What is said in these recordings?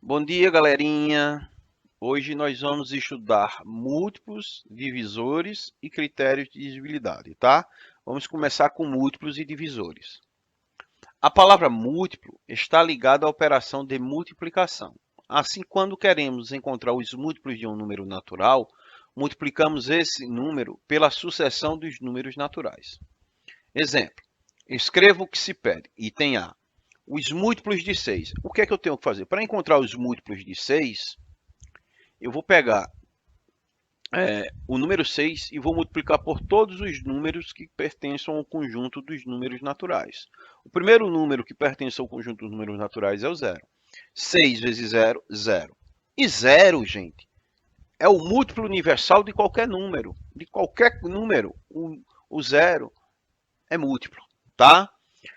Bom dia, galerinha! Hoje nós vamos estudar múltiplos, divisores e critérios de divisibilidade, tá? Vamos começar com múltiplos e divisores. A palavra múltiplo está ligada à operação de multiplicação. Assim, quando queremos encontrar os múltiplos de um número natural, multiplicamos esse número pela sucessão dos números naturais. Exemplo: escreva o que se pede, item A. Os múltiplos de 6. O que é que eu tenho que fazer? Para encontrar os múltiplos de 6, eu vou pegar o número 6 e vou multiplicar por todos os números que pertencem ao conjunto dos números naturais. O primeiro número que pertence ao conjunto dos números naturais é o zero. 6 vezes 0, 0. E 0, gente, é o múltiplo universal de qualquer número. De qualquer número, o zero é múltiplo, tá?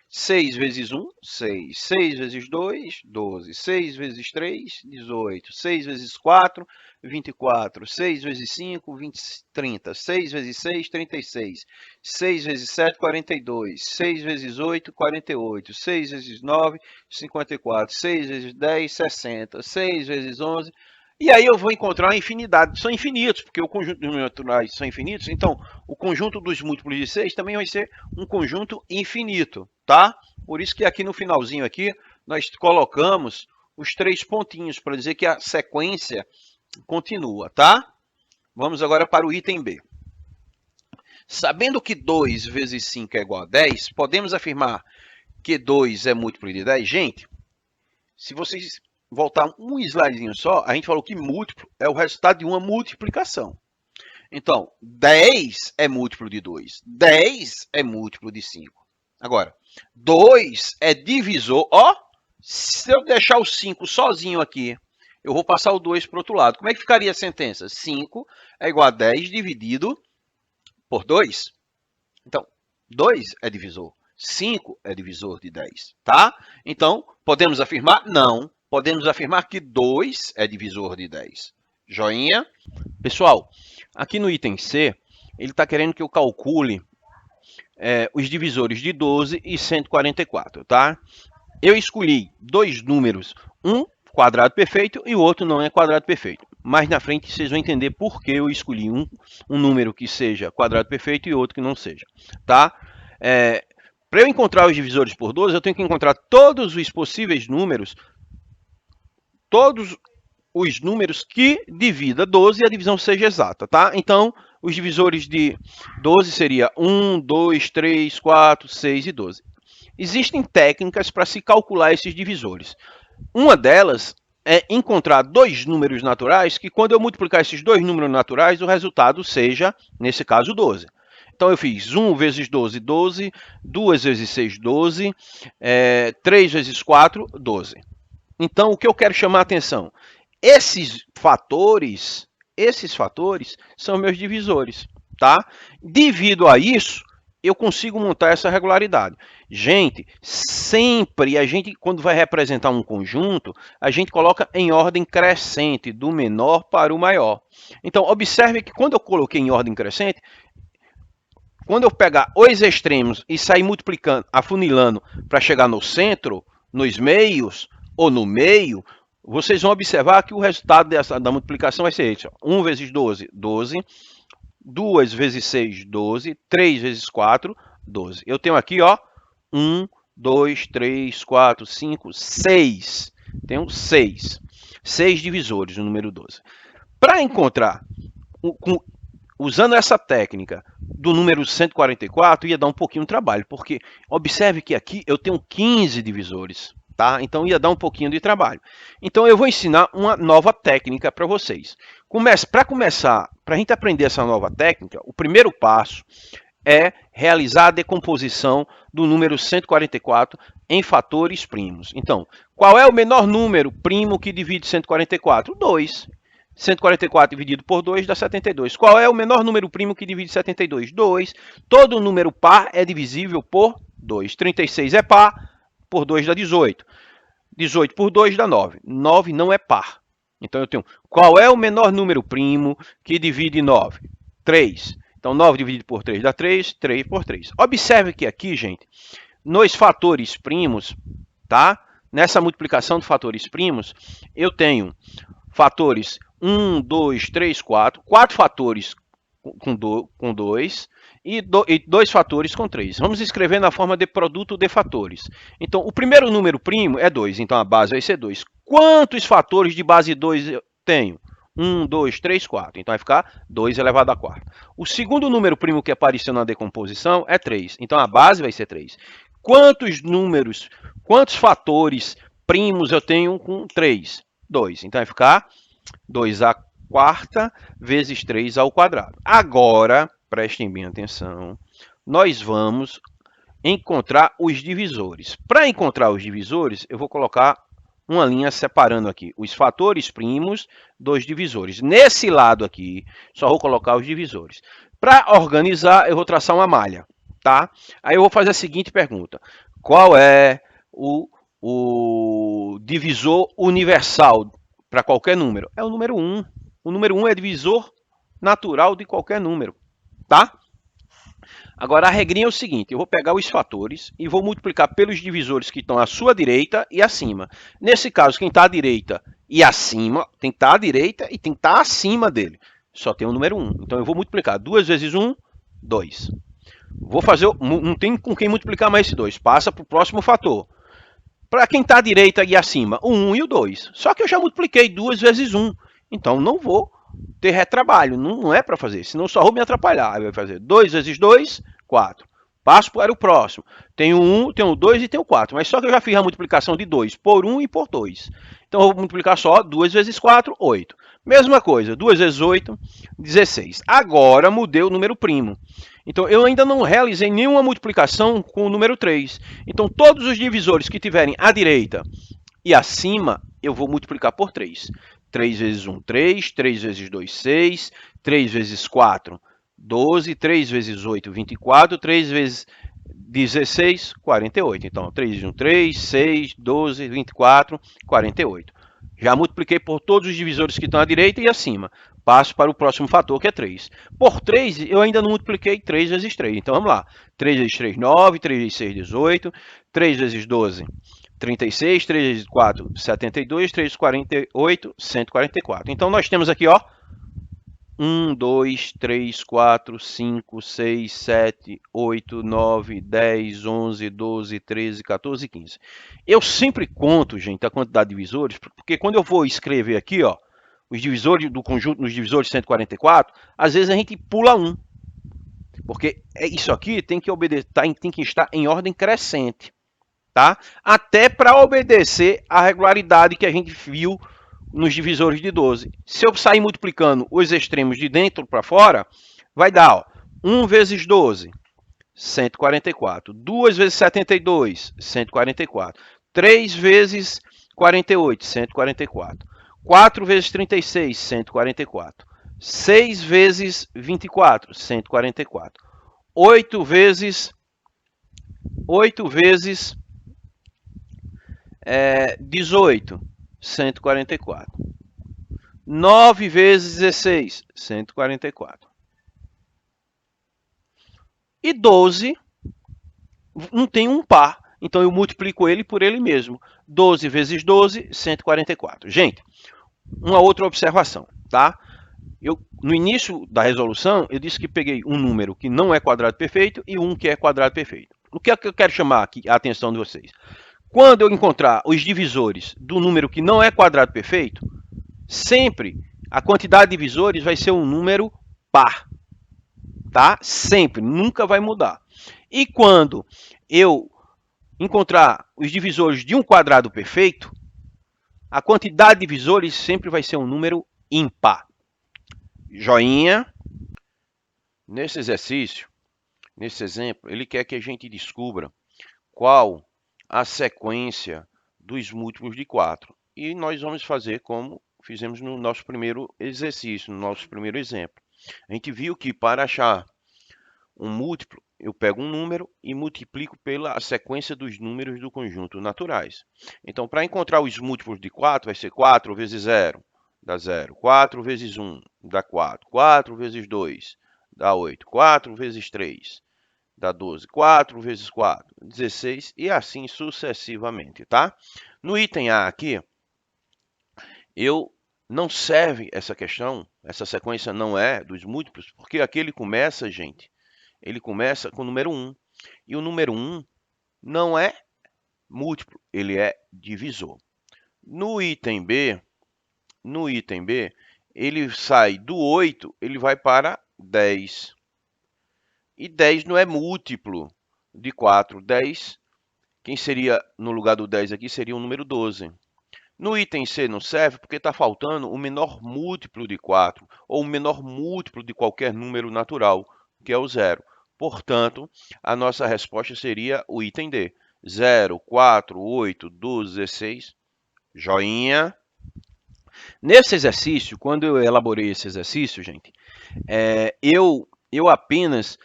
6 vezes 1, 6. 6 vezes 2, 12. 6 vezes 3, 18. 6 vezes 4, 24. 6 vezes 5, 20, 30. 6 vezes 6, 36. 6 vezes 7, 42. 6 vezes 8, 48. 6 vezes 9, 54. 6 vezes 10, 60. 6 vezes 11... E aí eu vou encontrar a infinidade. São infinitos, porque o conjunto dos números naturais são infinitos. Então, o conjunto dos múltiplos de 6 também vai ser um conjunto infinito, tá? Por isso que aqui no finalzinho aqui, nós colocamos os 3 pontinhos, para dizer que a sequência continua, tá? Vamos agora para o item B. Sabendo que 2 vezes 5 é igual a 10, podemos afirmar que 2 é múltiplo de 10? Gente, se vocês voltar um slidezinho só, a gente falou que múltiplo é o resultado de uma multiplicação. Então, 10 é múltiplo de 2. 10 é múltiplo de 5. Agora, 2 é divisor. Ó, se eu deixar o 5 sozinho aqui, eu vou passar o 2 para o outro lado. Como é que ficaria a sentença? 5 é igual a 10 dividido por 2. Então, 2 é divisor. 5 é divisor de 10, tá? Então, podemos afirmar? Não. Podemos afirmar que 2 é divisor de 10. Joinha? Pessoal, aqui no item C, ele está querendo que eu calcule os divisores de 12 e 144, tá? Eu escolhi dois números, um quadrado perfeito e o outro não é quadrado perfeito. Mais na frente vocês vão entender por que eu escolhi um número que seja quadrado perfeito e outro que não seja, tá? Para eu encontrar os divisores por 12, eu tenho que encontrar todos os possíveis números, todos os números que divida 12 e a divisão seja exata, tá? Então, os divisores de 12 seria 1, 2, 3, 4, 6 e 12. Existem técnicas para se calcular esses divisores. Uma delas é encontrar dois números naturais que, quando eu multiplicar esses dois números naturais, o resultado seja, nesse caso, 12. Então, eu fiz 1 vezes 12, 12. 2 vezes 6, 12. 3 vezes 4, 12. Então, o que eu quero chamar a atenção? Esses fatores são meus divisores, tá? Devido a isso, eu consigo montar essa regularidade. Gente, sempre a gente, quando vai representar um conjunto, a gente coloca em ordem crescente, do menor para o maior. Então, observe que quando eu coloquei em ordem crescente, quando eu pegar os extremos e sair multiplicando, afunilando para chegar no centro, nos meios ou no meio, vocês vão observar que o resultado da multiplicação vai ser esse. 1 vezes 12, 12. 2 vezes 6, 12. 3 vezes 4, 12. Eu tenho aqui, ó, 1, 2, 3, 4, 5, 6. Tenho 6. 6 divisores no número 12. Para encontrar, usando essa técnica do número 144, ia dar um pouquinho de trabalho, porque observe que aqui eu tenho 15 divisores. Tá? Então, ia dar um pouquinho de trabalho. Então, eu vou ensinar uma nova técnica para vocês. Para começar, para a gente aprender essa nova técnica, o primeiro passo é realizar a decomposição do número 144 em fatores primos. Então, qual é o menor número primo que divide 144? 2. 144 dividido por 2 dá 72. Qual é o menor número primo que divide 72? 2. Todo número par é divisível por 2. 36 é par, por 2 dá 18. 18 por 2 dá 9. 9 não é par. Então, eu tenho, qual é o menor número primo que divide 9? 3. Então, 9 dividido por 3 dá 3, 3 por 3. Observe que aqui, gente, nos fatores primos, tá? nessa multiplicação de fatores primos, eu tenho fatores 1, 2, 3, 4, 4 fatores com 2 e 2 fatores com 3. Vamos escrever na forma de produto de fatores. Então, o primeiro número primo é 2, então a base vai ser 2. Quantos fatores de base 2 eu tenho? 1, 2, 3, 4. Então vai ficar 2 elevado a 4. O segundo número primo que apareceu na decomposição é 3. Então a base vai ser 3. Quantos fatores primos eu tenho com 3? 2. Então vai ficar 2 a quarta vezes 3 ao quadrado. Agora, prestem bem atenção, nós vamos encontrar os divisores. Para encontrar os divisores, eu vou colocar uma linha separando aqui os fatores primos dos divisores. Nesse lado aqui, só vou colocar os divisores. Para organizar, eu vou traçar uma malha, tá? Aí eu vou fazer a seguinte pergunta. Qual é o divisor universal para qualquer número? É o número 1. O número 1 é divisor natural de qualquer número, tá? Agora, a regrinha é o seguinte, eu vou pegar os fatores e vou multiplicar pelos divisores que estão à sua direita e acima. Nesse caso, quem está à direita e acima, tem que estar à direita e tem que estar acima dele. Só tem o número 1. Então, eu vou multiplicar 2 vezes 1, 2. Vou fazer, não tem com quem multiplicar mais esse 2. Passa para o próximo fator. Para quem está à direita e acima, o 1 e o 2. Só que eu já multipliquei 2 vezes 1. Então, não vou ter retrabalho. Não é para fazer, senão só vou me atrapalhar. Aí vai fazer 2 vezes 2, 4. Passo para o próximo. Tenho 1, tenho 2 e tenho 4. Mas só que eu já fiz a multiplicação de 2 por 1 e por 2. Então, eu vou multiplicar só 2 vezes 4, 8. Mesma coisa, 2 vezes 8, 16. Agora, mudei o número primo. Então, eu ainda não realizei nenhuma multiplicação com o número 3. Então, todos os divisores que tiverem à direita e acima, eu vou multiplicar por 3. 3 vezes 1, 3. 3 vezes 2, 6. 3 vezes 4, 12. 3 vezes 8, 24. 3 vezes 16, 48. Então, 3 vezes 1, 3. 6, 12, 24, 48. Já multipliquei por todos os divisores que estão à direita e acima. Passo para o próximo fator, que é 3. Por 3, eu ainda não multipliquei 3 vezes 3. Então, vamos lá. 3 vezes 3, 9. 3 vezes 6, 18. 3 vezes 12, 36. 3 vezes 4, 72. 3 vezes 48, 144. Então, nós temos aqui, ó, 1, 2, 3, 4, 5, 6, 7, 8, 9, 10, 11, 12, 13, 14, 15. Eu sempre conto, gente, a quantidade de divisores, porque quando eu vou escrever aqui, ó, os divisores do conjunto, nos divisores de 144, às vezes a gente pula um. Porque isso aqui tem que obedecer, tem que estar em ordem crescente, tá? Até para obedecer a regularidade que a gente viu nos divisores de 12. Se eu sair multiplicando os extremos de dentro para fora, vai dar, ó, 1 vezes 12, 144. 2 vezes 72, 144. 3 vezes 48, 144. 4 vezes 36, 144. 6 vezes 24, 144. 8 vezes 18, 144. 9 vezes 16, 144. E 12 não tem um par, então eu multiplico ele por ele mesmo. 12 vezes 12, 144. Gente, uma outra observação, tá? No início da resolução, eu disse que peguei um número que não é quadrado perfeito e um que é quadrado perfeito. O que é que eu quero chamar aqui a atenção de vocês? Quando eu encontrar os divisores do número que não é quadrado perfeito, sempre a quantidade de divisores vai ser um número par, tá? Sempre, nunca vai mudar. E quando eu encontrar os divisores de um quadrado perfeito, a quantidade de divisores sempre vai ser um número ímpar. Joinha. Nesse exercício, nesse exemplo, ele quer que a gente descubra qual a sequência dos múltiplos de 4. E nós vamos fazer como fizemos no nosso primeiro exercício, no nosso primeiro exemplo. A gente viu que para achar um múltiplo, eu pego um número e multiplico pela sequência dos números do conjunto naturais. Então, para encontrar os múltiplos de 4, vai ser 4 vezes 0, dá 0. 4 vezes 1, dá 4. 4 vezes 2, dá 8. 4 vezes 3, dá 12. 4 vezes 4, 16 e assim sucessivamente, tá? No item A aqui, não serve essa questão, essa sequência não é dos múltiplos, porque aqui ele começa, gente, ele começa com o número 1. E o número 1 não é múltiplo, ele é divisor. No item B, ele sai do 8, ele vai para 10. E 10 não é múltiplo de 4. 10, quem seria no lugar do 10 aqui seria o número 12. No item C não serve porque está faltando o menor múltiplo de 4, ou o menor múltiplo de qualquer número natural, que é o 0. Portanto, a nossa resposta seria o item D. 0, 4, 8, 12, 16. Joinha. Nesse exercício, quando eu elaborei esse exercício, gente, eu apenas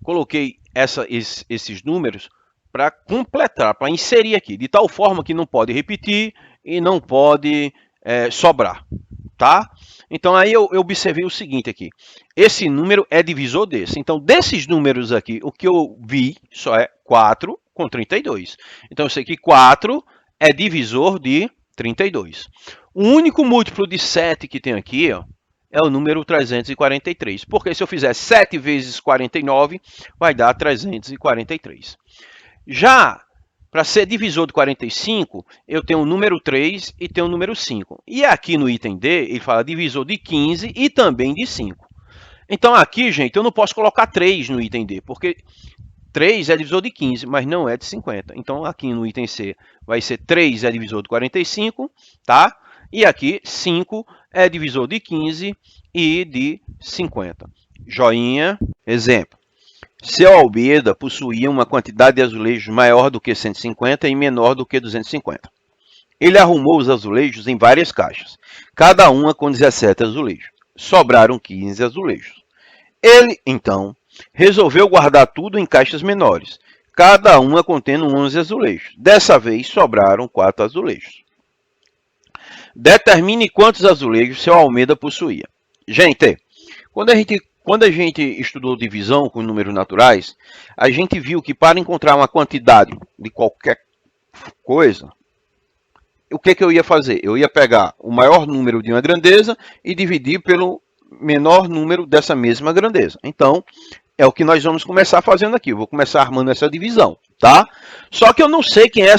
coloquei esses números para completar, para inserir aqui, de tal forma que não pode repetir e não pode sobrar, tá? Então, aí eu observei o seguinte aqui. Esse número é divisor desse. Então, desses números aqui, o que eu vi só é 4 com 32. Então, eu sei que 4 é divisor de 32. O único múltiplo de 7 que tem aqui, ó, é o número 343. Porque se eu fizer 7 vezes 49, vai dar 343. Já para ser divisor de 45, eu tenho o número 3 e tenho o número 5. E aqui no item D, ele fala divisor de 15 e também de 5. Então aqui, gente, eu não posso colocar 3 no item D, porque 3 é divisor de 15, mas não é de 50. Então aqui no item C vai ser 3 é divisor de 45, tá? E aqui 5 é divisor de 15 e de 50. Joinha. Exemplo. Seu Almeida possuía uma quantidade de azulejos maior do que 150 e menor do que 250. Ele arrumou os azulejos em várias caixas, cada uma com 17 azulejos. Sobraram 15 azulejos. Ele, então, resolveu guardar tudo em caixas menores, cada uma contendo 11 azulejos. Dessa vez, sobraram 4 azulejos. Determine quantos azulejos seu Almeida possuía. Gente, quando a gente estudou divisão com números naturais, a gente viu que para encontrar uma quantidade de qualquer coisa, o que eu ia fazer? Eu ia pegar o maior número de uma grandeza e dividir pelo menor número dessa mesma grandeza. Então, é o que nós vamos começar fazendo aqui. Eu vou começar armando essa divisão, tá? Só que eu não sei quem é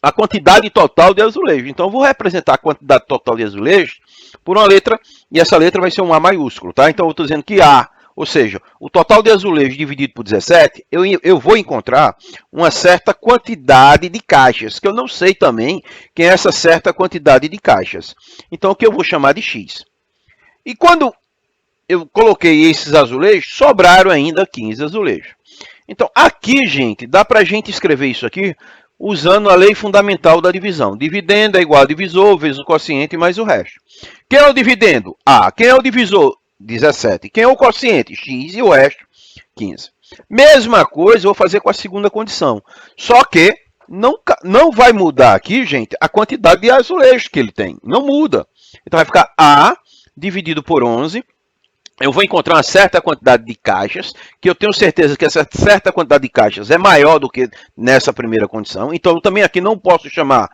a quantidade total de azulejos. Então, eu vou representar a quantidade total de azulejos por uma letra, e essa letra vai ser um A maiúsculo, tá? Então, eu estou dizendo que A, ou seja, o total de azulejos dividido por 17, eu vou encontrar uma certa quantidade de caixas, que eu não sei também quem é essa certa quantidade de caixas. Então, o que eu vou chamar de X. E quando eu coloquei esses azulejos, sobraram ainda 15 azulejos. Então, aqui, gente, dá para a gente escrever isso aqui usando a lei fundamental da divisão. Dividendo é igual a divisor vezes o quociente mais o resto. Quem é o dividendo? A. Quem é o divisor? 17. Quem é o quociente? X e o resto? 15. Mesma coisa eu vou fazer com a segunda condição. Só que não vai mudar aqui, gente, a quantidade de azulejos que ele tem. Não muda. Então vai ficar A dividido por 11. Eu vou encontrar uma certa quantidade de caixas, que eu tenho certeza que essa certa quantidade de caixas é maior do que nessa primeira condição. Então, eu também aqui não posso chamar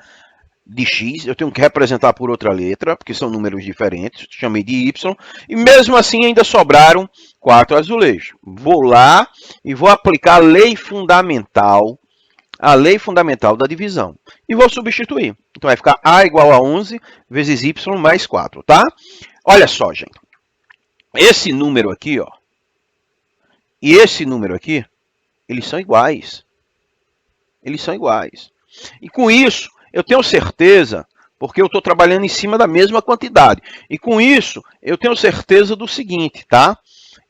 de X, eu tenho que representar por outra letra, porque são números diferentes. Chamei de Y. E mesmo assim, ainda sobraram 4 azulejos. Vou lá e vou aplicar a lei fundamental da divisão. E vou substituir. Então, vai ficar A igual a 11 vezes Y mais 4, tá? Olha só, gente. Esse número aqui, ó, e esse número aqui, eles são iguais. Eles são iguais. E com isso, eu tenho certeza, porque eu estou trabalhando em cima da mesma quantidade. E com isso, eu tenho certeza do seguinte, tá?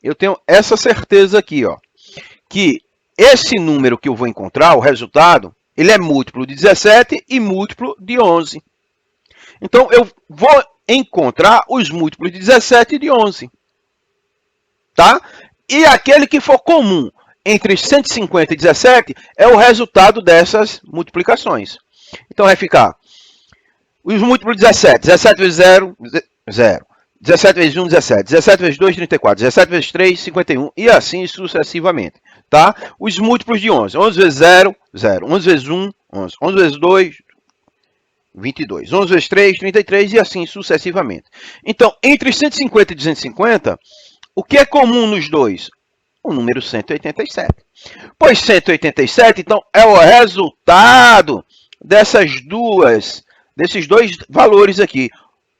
Eu tenho essa certeza aqui, ó, que esse número que eu vou encontrar, o resultado, ele é múltiplo de 17 e múltiplo de 11. Então, eu vou encontrar os múltiplos de 17 e de 11. Tá? E aquele que for comum entre 150 e 17 é o resultado dessas multiplicações. Então vai ficar os múltiplos de 17. 17 vezes 0, 0. 17 vezes 1, 17. 17 vezes 2, 34. 17 vezes 3, 51. E assim sucessivamente. Tá? Os múltiplos de 11. 11 vezes 0, 0. 11 vezes 1, 11. 11 vezes 2, 22. 11 vezes 3, 33. E assim sucessivamente. Então, entre 150 e 250, o que é comum nos dois? O número 187. Pois 187, então, é o resultado desses dois valores aqui.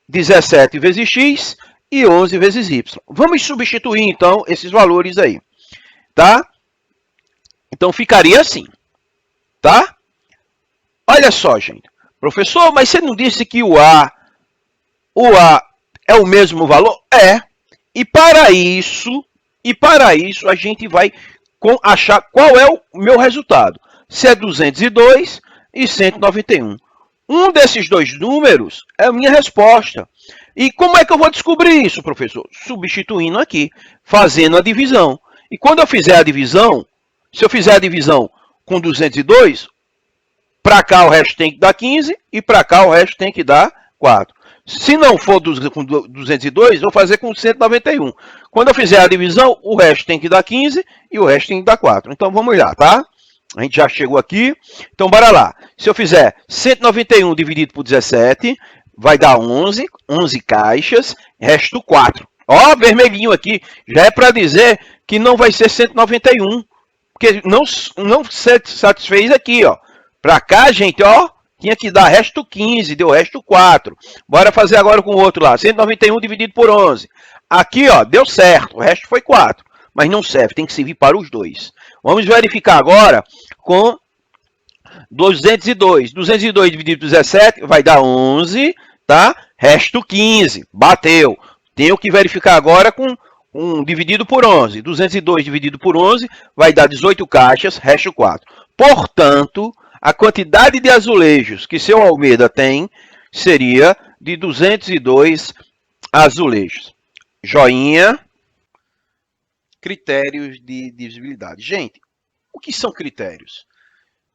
17 vezes x e 11 vezes y. Vamos substituir, então, esses valores aí, tá? Então, ficaria assim, tá? Olha só, gente. Professor, mas você não disse que o A é o mesmo valor? É. E para isso a gente vai achar qual é o meu resultado. Se é 202 e 191. Um desses dois números é a minha resposta. E como é que eu vou descobrir isso, professor? Substituindo aqui, fazendo a divisão. E quando eu fizer a divisão, se eu fizer a divisão com 202, para cá o resto tem que dar 15 e para cá o resto tem que dar 4. Se não for com 202, vou fazer com 191. Quando eu fizer a divisão, o resto tem que dar 15 e o resto tem que dar 4. Então vamos lá, tá? A gente já chegou aqui. Então, bora lá. Se eu fizer 191 dividido por 17, vai dar 11. 11 caixas, resto 4. Ó, vermelhinho aqui. Já é para dizer que não vai ser 191. Porque não satisfez aqui, ó. Para cá, gente, ó, tinha que dar resto 15, deu resto 4. Bora fazer agora com o outro lá. 191 dividido por 11. Aqui, ó, deu certo. O resto foi 4. Mas não serve, tem que servir para os dois. Vamos verificar agora com 202. 202 dividido por 17 vai dar 11, tá? Resto 15. Bateu. Tenho que verificar agora com dividido por 11. 202 dividido por 11 vai dar 18 caixas, resto 4. Portanto, a quantidade de azulejos que seu Almeida tem seria de 202 azulejos. Joinha. Critérios de divisibilidade. Gente, o que são critérios?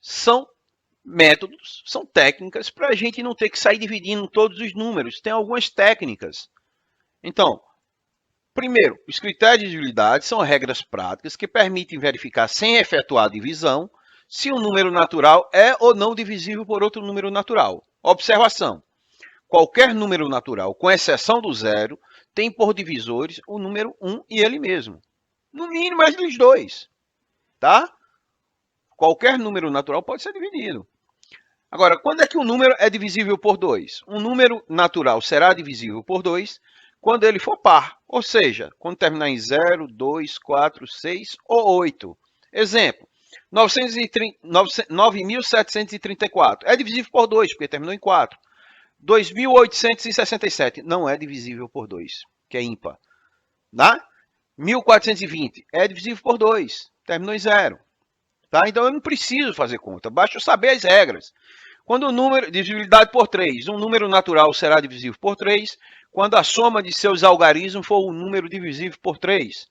São métodos, são técnicas para a gente não ter que sair dividindo todos os números. Tem algumas técnicas. Então, primeiro, os critérios de divisibilidade são regras práticas que permitem verificar sem efetuar a divisão se um número natural é ou não divisível por outro número natural. Observação. Qualquer número natural, com exceção do zero, tem por divisores o número 1 e ele mesmo. No mínimo, mais dos dois. Tá? Qualquer número natural pode ser dividido. Agora, quando é que um número é divisível por 2? Um número natural será divisível por 2 quando ele for par. Ou seja, quando terminar em 0, 2, 4, 6 ou 8. Exemplo, 9.734 é divisível por 2, porque terminou em 4. 2.867 não é divisível por 2, que é ímpar. Tá? 1420 é divisível por 2, terminou em 0. Tá? Então eu não preciso fazer conta, basta eu saber as regras. Quando o número, divisibilidade por 3, um número natural será divisível por 3, quando a soma de seus algarismos for um número divisível por 3.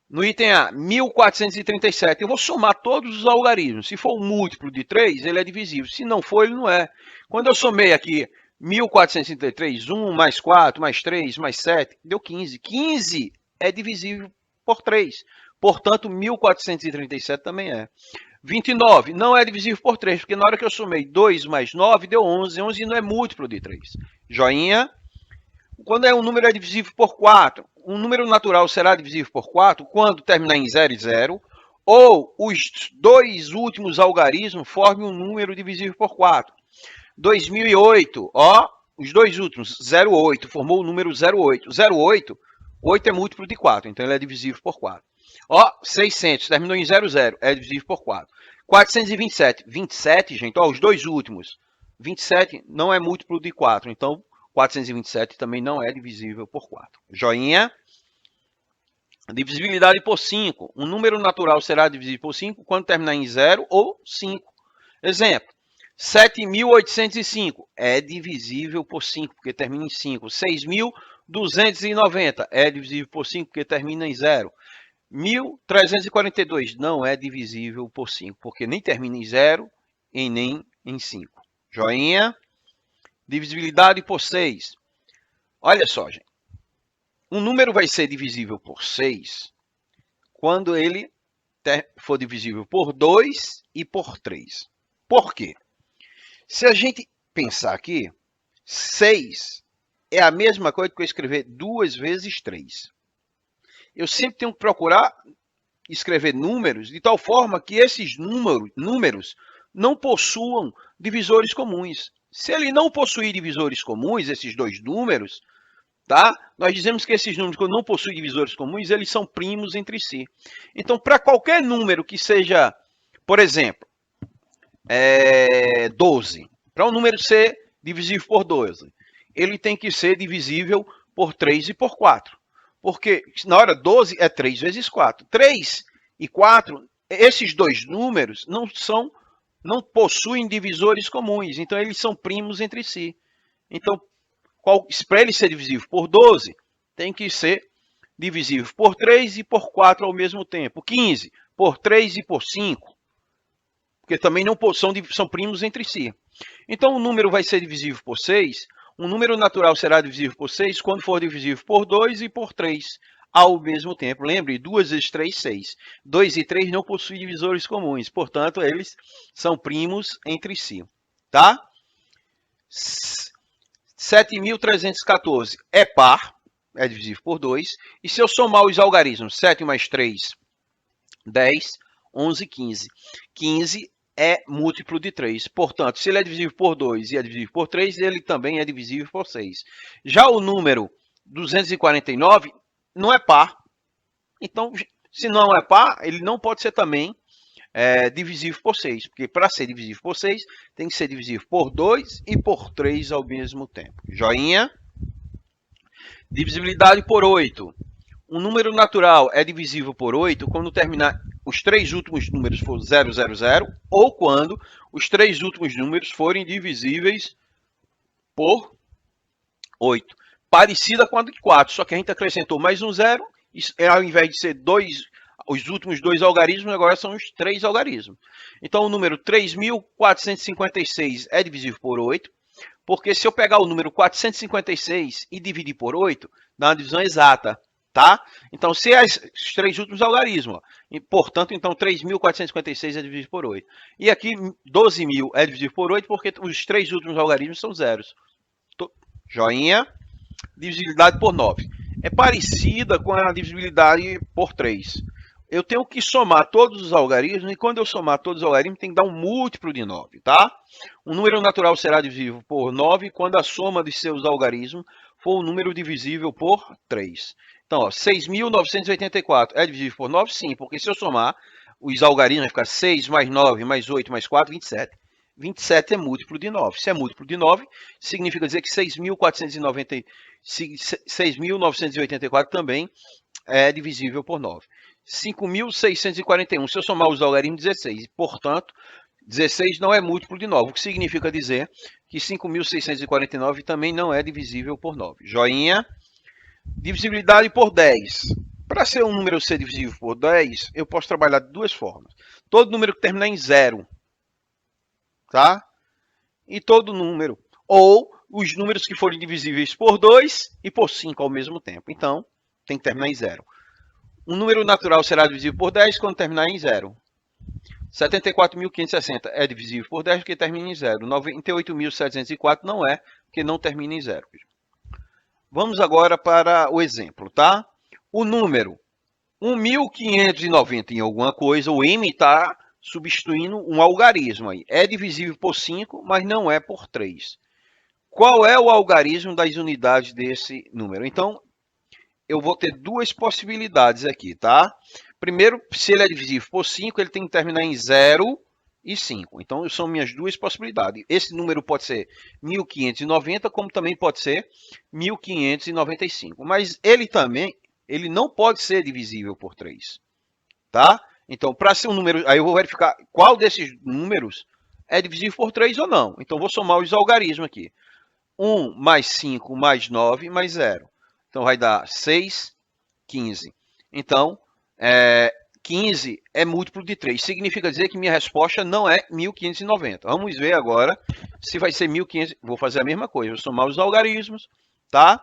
No item A, 1437, eu vou somar todos os algarismos. Se for um múltiplo de 3, ele é divisível. Se não for, ele não é. Quando eu somei aqui 1433, 1 mais 4, mais 3, mais 7, deu 15. 15 é divisível por 3. Portanto, 1437 também é. 29 não é divisível por 3, porque na hora que eu somei 2 mais 9, deu 11. 11 não é múltiplo de 3. Joinha. Quando um número é divisível por 4, um número natural será divisível por 4 quando terminar em 0 e 0, ou os dois últimos algarismos formem um número divisível por 4. 2008, ó, os dois últimos, 0,8, formou o número 0,8. 0,8, 8 é múltiplo de 4, então ele é divisível por 4. Ó, 600, terminou em 00, é divisível por 4. 427, 27, gente, ó, os dois últimos. 27 não é múltiplo de 4, então 427 também não é divisível por 4. Joinha. Divisibilidade por 5. Um número natural será divisível por 5 quando terminar em 0 ou 5. Exemplo. 7.805 é divisível por 5, porque termina em 5. 6.290 é divisível por 5, porque termina em 0. 1.342 não é divisível por 5, porque nem termina em 0 e nem em 5. Joinha. Divisibilidade por 6. Olha só, gente. Um número vai ser divisível por 6 quando ele for divisível por 2 e por 3. Por quê? Se a gente pensar aqui, 6 é a mesma coisa que eu escrever 2 vezes 3. Eu sempre tenho que procurar escrever números de tal forma que esses números não possuam divisores comuns. Se ele não possuir divisores comuns, esses dois números, tá? Nós dizemos que esses números, quando não possuem divisores comuns, eles são primos entre si. Então, para qualquer número que seja, por exemplo, 12, para um número ser divisível por 12, ele tem que ser divisível por 3 e por 4. Porque na hora 12 é 3 vezes 4. 3 e 4, esses dois números não possuem divisores comuns, então eles são primos entre si. Então, para ele ser divisível por 12, tem que ser divisível por 3 e por 4 ao mesmo tempo. 15 por 3 e por 5, porque também não são primos entre si. Então, o número vai ser divisível por 6. Um número natural será divisível por 6 quando for divisível por 2 e por 3 ao mesmo tempo. Lembre, 2 vezes 3, 6. 2 e 3 não possuem divisores comuns, portanto, eles são primos entre si. Tá? 7.314 é par, é divisível por 2. E se eu somar os algarismos, 7 mais 3, 10, 11, 15. 15 é múltiplo de 3. Portanto, se ele é divisível por 2 e é divisível por 3, ele também é divisível por 6. Já o número 249 não é par. Então, se não é par, ele não pode ser também divisível por 6. Porque para ser divisível por 6, tem que ser divisível por 2 e por 3 ao mesmo tempo. Joinha. Divisibilidade por 8. Um número natural é divisível por 8 quando terminar os três últimos números for 000 ou quando os três últimos números forem divisíveis por 8. Parecida com a de 4, só que a gente acrescentou mais um zero, e ao invés de ser os últimos dois algarismos, agora são os três algarismos. Então, o número 3.456 é divisível por 8, porque se eu pegar o número 456 e dividir por 8, dá uma divisão exata. Tá? Então, se os três últimos algarismos, e, portanto, então 3.456 é dividido por 8. E aqui 12.000 é dividido por 8 porque os três últimos algarismos são zeros. Joinha. Divisibilidade por 9. É parecida com a divisibilidade por 3. Eu tenho que somar todos os algarismos e quando eu somar todos os algarismos tem que dar um múltiplo de 9, tá? Um número natural será divisível por 9 quando a soma de seus algarismos for um número divisível por 3. Então, 6.984 é divisível por 9? Sim, porque se eu somar, os algarismos vai ficar 6 mais 9 mais 8 mais 4, 27. 27 é múltiplo de 9. Se é múltiplo de 9, significa dizer que 6.984 também é divisível por 9. 5.641, se eu somar os algarismos, 16. Portanto, 16 não é múltiplo de 9, o que significa dizer que 5.649 também não é divisível por 9. Joinha. Divisibilidade por 10. Para ser um número ser divisível por 10, eu posso trabalhar de duas formas. Todo número que terminar em 0, tá? E todo número, ou os números que forem divisíveis por 2 e por 5 ao mesmo tempo. Então, tem que terminar em 0. Um número natural será divisível por 10 quando terminar em 0. 74.560 é divisível por 10 porque termina em 0. 98.704 não é, porque não termina em 0. Vamos agora para o exemplo, tá? O número 1.590 em alguma coisa, o m está substituindo um algarismo aí. É divisível por 5, mas não é por 3. Qual é o algarismo das unidades desse número? Então, eu vou ter duas possibilidades aqui, tá? Primeiro, se ele é divisível por 5, ele tem que terminar em 0 e 5. Então, são minhas duas possibilidades. Esse número pode ser 1590, como também pode ser 1595. Mas ele não pode ser divisível por 3, tá? Então, para ser um número, aí eu vou verificar qual desses números é divisível por 3 ou não. Então, vou somar os algarismos aqui. 1 mais 5 mais 9 mais 0. Então, vai dar 6, 15. Então, 15 é múltiplo de 3. Significa dizer que minha resposta não é 1590. Vamos ver agora se vai ser 1500. Vou fazer a mesma coisa. Vou somar os algarismos, tá?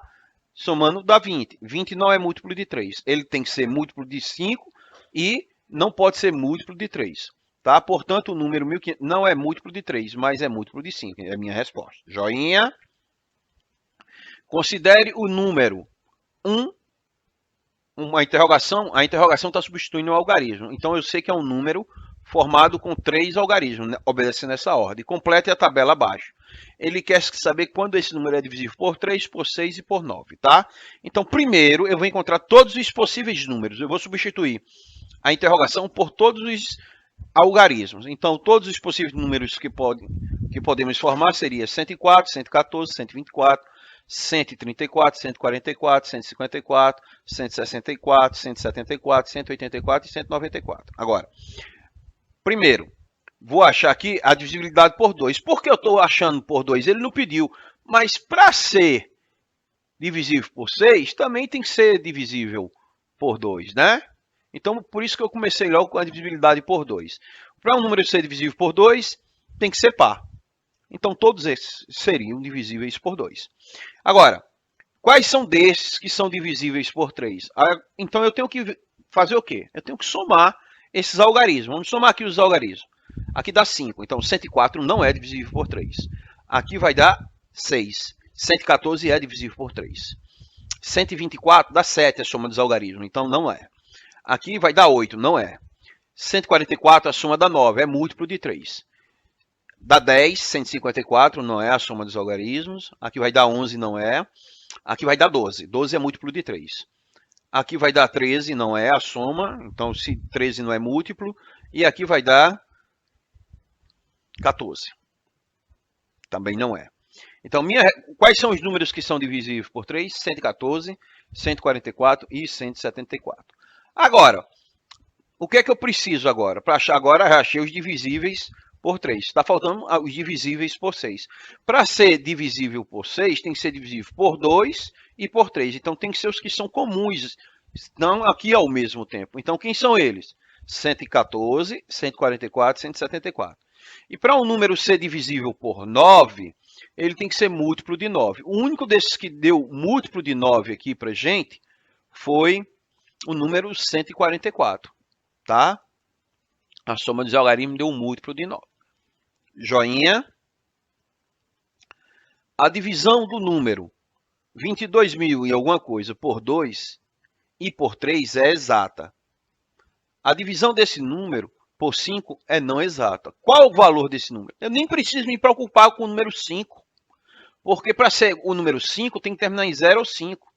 somando dá 20. 20 não é múltiplo de 3. Ele tem que ser múltiplo de 5 e não pode ser múltiplo de 3. Tá? Portanto, o número 1500 não é múltiplo de 3, mas é múltiplo de 5. É a minha resposta. Joinha. Considere o número 1 uma interrogação. A interrogação está substituindo o algarismo. Então, eu sei que é um número formado com 3 algarismos, né? Obedecendo essa ordem. Complete a tabela abaixo. Ele quer saber quando esse número é divisível por 3, por 6 e por 9, tá? Então, primeiro, eu vou encontrar todos os possíveis números. Eu vou substituir a interrogação por todos os algarismos. Então, todos os possíveis números que podemos formar seria 104, 114, 124, 134, 144, 154, 164, 174, 184 e 194. Agora, primeiro, vou achar aqui a divisibilidade por 2. Por que eu estou achando por 2? Ele não pediu, mas para ser divisível por 6, também tem que ser divisível por 2, né? Então, por isso que eu comecei logo com a divisibilidade por 2. Para um número ser divisível por 2, tem que ser par. Então, todos esses seriam divisíveis por 2. Agora, quais são desses que são divisíveis por 3? Então, eu tenho que fazer o quê? Eu tenho que somar esses algarismos. Vamos somar aqui os algarismos. Aqui dá 5. Então, 104 não é divisível por 3. Aqui vai dar 6. 114 é divisível por 3. 124 dá 7 a soma dos algarismos. Então, não é. Aqui vai dar 8, não é. 144, a soma dá 9, é múltiplo de 3. Dá 10, 154, não é a soma dos algarismos. Aqui vai dar 11, não é. Aqui vai dar 12, 12 é múltiplo de 3. Aqui vai dar 13, não é a soma, então se 13 não é múltiplo. E aqui vai dar 14, também não é. Então, quais são os números que são divisíveis por 3? 114, 144 e 174. Agora, o que é que eu preciso agora? Para achar agora, já achei os divisíveis por 3. Está faltando os divisíveis por 6. Para ser divisível por 6, tem que ser divisível por 2 e por 3. Então, tem que ser os que são comuns, não aqui ao mesmo tempo. Então, quem são eles? 114, 144, 174. E para um número ser divisível por 9, ele tem que ser múltiplo de 9. O único desses que deu múltiplo de 9 aqui para gente foi o número 144. Tá? A soma dos algarismos deu um múltiplo de 9. Joinha. A divisão do número 22.000 e alguma coisa por 2 e por 3 é exata. A divisão desse número por 5 é não exata. Qual o valor desse número? Eu nem preciso me preocupar com o número 5, porque para ser o número 5 tem que terminar em 0 ou 5.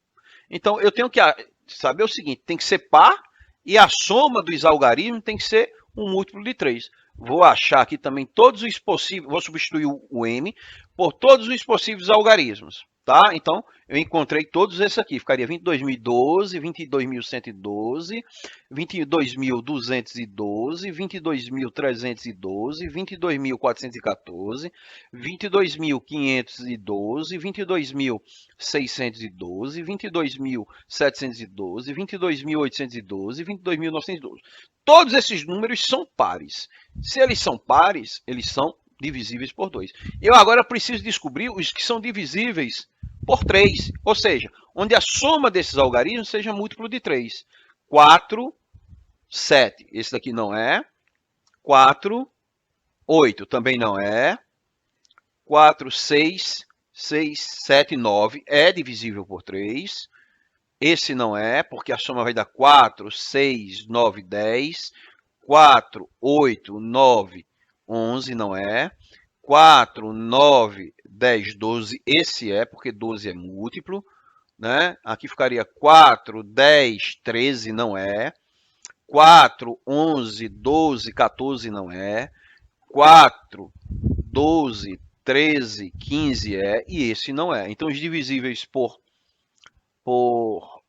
Então, eu tenho que saber o seguinte, tem que ser par e a soma dos algarismos tem que ser um múltiplo de 3. Vou achar aqui também todos os possíveis, vou substituir o m por todos os possíveis algarismos, tá? Então, eu encontrei todos esses aqui, ficaria 22.012, 22.112, 22.212, 22.312, 22.414, 22.512, 22.612, 22.712, 22.812, 22.912. Todos esses números são pares. Se eles são pares, eles são divisíveis por 2. Eu agora preciso descobrir os que são divisíveis por 3, ou seja, onde a soma desses algarismos seja múltiplo de 3. 4, 7, esse daqui não é. 4, 8 também não é. 4, 6, 6, 7, 9 é divisível por 3. Esse não é, porque a soma vai dar 4, 6, 9, 10. 4, 8, 9, 11 não é. 4, 9, 10, 12. Esse é, porque 12 é múltiplo. Né? Aqui ficaria 4, 10, 13 não é. 4, 11, 12, 14 não é. 4, 12, 13, 15 é. E esse não é. Então, os divisíveis por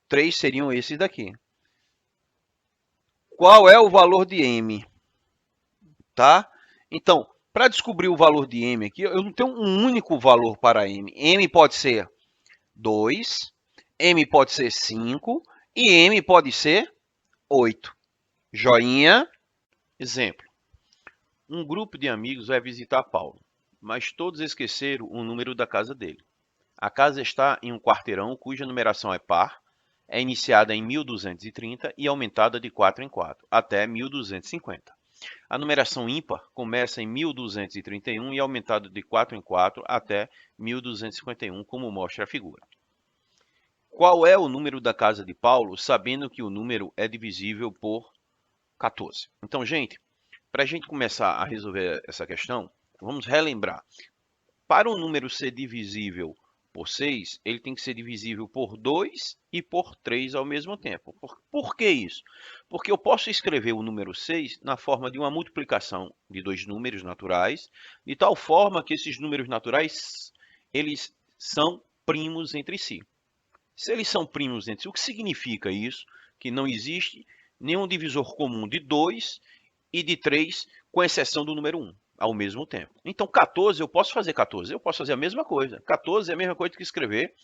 3 seriam esses daqui. Qual é o valor de m? Tá? Então, para descobrir o valor de m aqui, eu não tenho um único valor para m. M pode ser 2, m pode ser 5 e m pode ser 8. Joinha. Exemplo. Um grupo de amigos vai visitar Paulo, mas todos esqueceram o número da casa dele. A casa está em um quarteirão cuja numeração é par, é iniciada em 1230 e aumentada de 4 em 4, até 1250. A numeração ímpar começa em 1231 e é aumentada de 4 em 4 até 1251, como mostra a figura. Qual é o número da casa de Paulo, sabendo que o número é divisível por 14? Então, gente, para a gente começar a resolver essa questão, vamos relembrar. Para um número ser divisível por 6, ele tem que ser divisível por 2 e por 3 ao mesmo tempo. Por que isso? Porque eu posso escrever o número 6 na forma de uma multiplicação de dois números naturais, de tal forma que esses números naturais eles são primos entre si. Se eles são primos entre si, o que significa isso? Que não existe nenhum divisor comum de 2 e de 3, com exceção do número 1, ao mesmo tempo. Então, 14, eu posso fazer 14, eu posso fazer a mesma coisa. 14 é a mesma coisa que escrever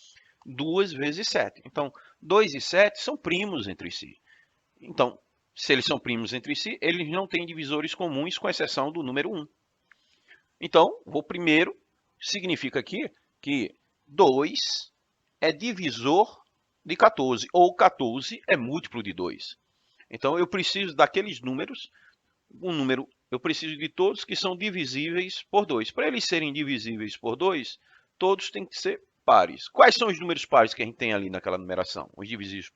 2 vezes 7. Então, 2 e 7 são primos entre si. Então, se eles são primos entre si, eles não têm divisores comuns, com exceção do número 1. Então, vou primeiro, significa aqui que 2 é divisor de 14, ou 14 é múltiplo de 2. Então, eu preciso daqueles números, eu preciso de todos que são divisíveis por 2. Para eles serem divisíveis por 2, todos têm que ser pares. Quais são os números pares que a gente tem ali naquela numeração? Os divisíveis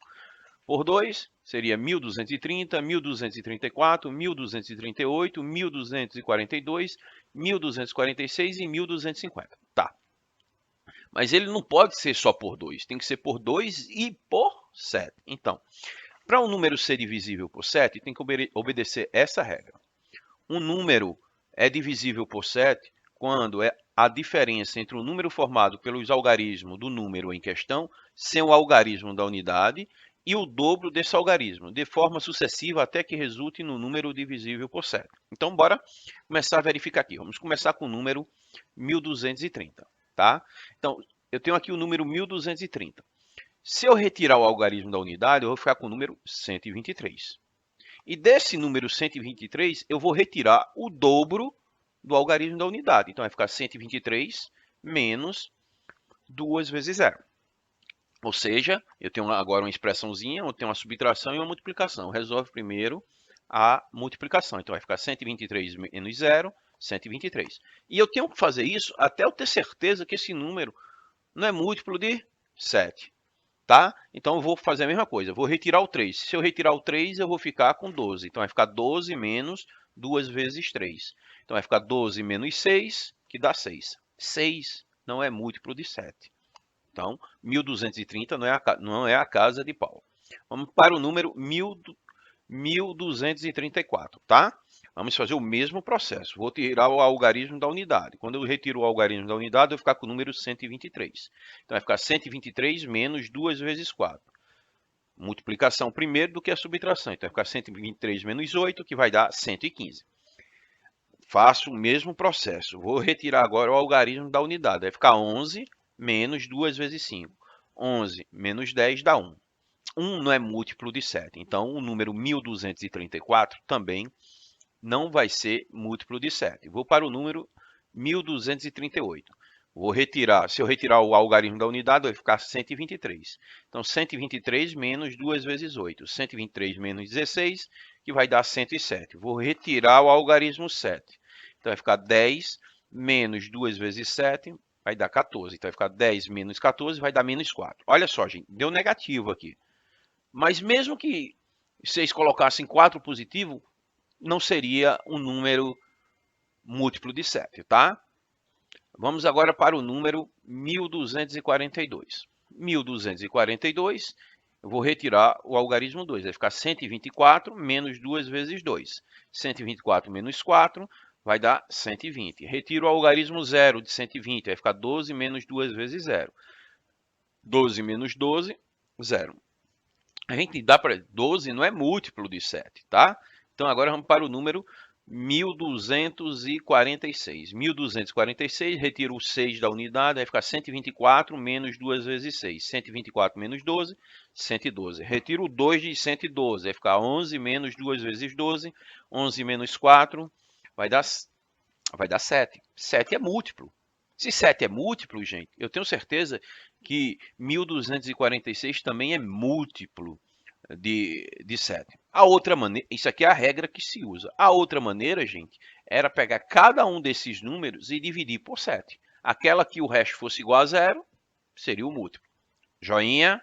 por 2 seria 1230, 1234, 1238, 1242, 1246 e 1250. Tá. Mas ele não pode ser só por 2, tem que ser por 2 e por 7. Então, para um número ser divisível por 7, tem que obedecer essa regra. Um número é divisível por 7 quando é a diferença entre o número formado pelos algarismos do número em questão, sem o algarismo da unidade, e o dobro desse algarismo, de forma sucessiva até que resulte no número divisível por 7. Então, bora começar a verificar aqui. Vamos começar com o número 1230. Tá? Então, eu tenho aqui o número 1230. Se eu retirar o algarismo da unidade, eu vou ficar com o número 123. E desse número 123, eu vou retirar o dobro do algarismo da unidade. Então, vai ficar 123 menos 2 vezes 0. Ou seja, eu tenho agora uma expressãozinha, eu tenho uma subtração e uma multiplicação. Resolve primeiro a multiplicação. Então, vai ficar 123 menos 0, 123. E eu tenho que fazer isso até eu ter certeza que esse número não é múltiplo de 7. Tá? Então, eu vou fazer a mesma coisa. Eu vou retirar o 3. Se eu retirar o 3, eu vou ficar com 12. Então, vai ficar 12 menos 2 vezes 3. Então, vai ficar 12 menos 6, que dá 6. 6 não é múltiplo de 7. Então, 1230 não é a casa de Paulo. Vamos para o número 1234, tá? Vamos fazer o mesmo processo. Vou tirar o algarismo da unidade. Quando eu retiro o algarismo da unidade, eu vou ficar com o número 123. Então, vai ficar 123 menos 2 vezes 4. Multiplicação primeiro do que a subtração. Então, vai ficar 123 menos 8, que vai dar 115. Faço o mesmo processo. Vou retirar agora o algarismo da unidade. Vai ficar 11 menos 2 vezes 5. 11 menos 10 dá 1. 1 não é múltiplo de 7. Então, o número 1234 também não vai ser múltiplo de 7. Vou para o número 1238. Se eu retirar o algarismo da unidade, vai ficar 123. Então, 123 menos 2 vezes 8. 123 menos 16, que vai dar 107. Vou retirar o algarismo 7. Então, vai ficar 10 menos 2 vezes 7, vai dar 14. Então, vai ficar 10 menos 14, vai dar menos 4. Olha só, gente, deu negativo aqui. Mas mesmo que vocês colocassem 4 positivo, não seria um número múltiplo de 7, tá? Vamos agora para o número 1242. 1242, eu vou retirar o algarismo 2, vai ficar 124 menos 2 vezes 2. 124 menos 4 vai dar 120. Retiro o algarismo 0 de 120, vai ficar 12 menos 2 vezes 0. 12 menos 12, 0. A gente dá para 12 não é múltiplo de 7, tá? Então agora vamos para o número 1246. 1246, retiro o 6 da unidade, vai ficar 124 menos 2 vezes 6. 124 menos 12, 112. Retiro o 2 de 112, vai ficar 11 menos 2 vezes 12. 11 menos 4 vai dar 7. 7 é múltiplo. Se 7 é múltiplo, gente, eu tenho certeza que 1246 também é múltiplo de 7. A outra maneira, isso aqui é a regra que se usa. A outra maneira, gente, era pegar cada um desses números e dividir por 7. Aquela que o resto fosse igual a zero, seria o múltiplo. Joinha?